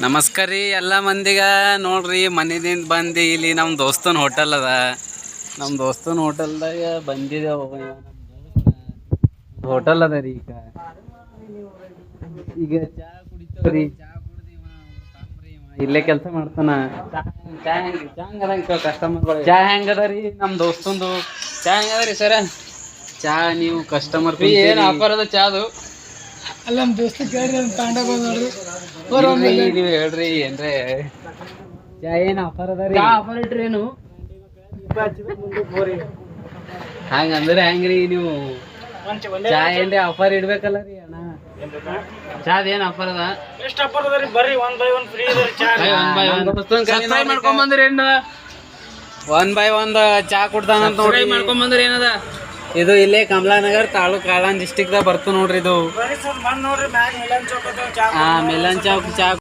ನಮಸ್ಕಾರ ರೀ ಎಲ್ಲ ಮಂದಿಗ. ನೋಡ್ರಿ ಮನೆದಿಂದ ಬಂದು ಇಲ್ಲಿ ನಮ್ಮ ದೋಸ್ತನ ಹೋಟೆಲ್ ಅದ. ನಮ್ಮ ದೋಸ್ತನ ಹೋಟೆಲ್ದಾಗ ಬಂದಿದ್ದೇವೆ. ಹೋಟೆಲ್ ಅದ ರೀ. ಈಗ ಚಾ ಕುಡಿತೇವ್ರಿ. ಚಾ ಕುಡ್ದು ಇಲ್ಲೇ ಕೆಲಸ ಮಾಡ್ತಾನ. ಚಾ ಹೆಂಗದ ರೀ ನಮ್ಮ ದೋಸ್ತಂದು? ಚಾ ಹೆಂಗದ ರೀ ಸರ? ಚಾ ನೀವು ಕಸ್ಟಮರ್ ಏನು ಆಫರ್ ಅದ ಚಾದು? ಅಲ್ಲ ನಮ್ಮ ದೋಸ್ತ ಕೇಳ್ರಿ ತಾಂಡ ಬಂದ್ ನೋಡ್ರಿ. ನೀವು ಹೇಳ್ರಿ ಏನ್ರೆ ಚಾ ಏನು ಆಫರ್ ಅದ ರೀ? ಆಫರ್ ಇಟ್ರಿ ಏನು ಹಂಗಂದ್ರೆ ಹೆಂಗ್ರಿ ನೀವು? ಚಾ ಏನ್ರಿ ಆಫರ್ ಇಡ್ಬೇಕಲ್ಲ ರೀ ಅಣ್ಣ. ಚಾದ ಏನ್ ಆಫರ್ ಅದ? ಎಷ್ಟು ಆಫರ್ ಅದ ರೀ? ಬರ್ರಿ 1 by 1 ಫ್ರೀ ಇದೆ ಚಾ. ಸಬ್ಸ್ಕ್ರೈಬ್ ಮಾಡ್ಕೊಂಡ್ ಬಂದ್ರಿ ಏನ? 1 by 1 ಚಾ ಕೊಡ್ತಾನಂತ ನೋಡ್ರಿ. ಮಾಡ್ಕೊಂಡ್ ಬಂದ್ರಿ ಏನದ? ಇದು ಇಲ್ಲೇ ಕಮಲಾನಗರ್ ತಾಲೂಕ್ ಆಳಂದ್ ಡಿಸ್ಟಿಕ್ ದಾಗ ಬರ್ತು ನೋಡ್ರಿ ಇದು. ಬರ್ರಿ ಸರ್ ಬಂದ್ ನೋಡ್ರಿ ಮ್ಯಾಗ ಮಿಲನ್ ಚೌಕ್ ಅದ ಚಾ. ಮಿಲನ್ ಚೌಕ್ ಚಾ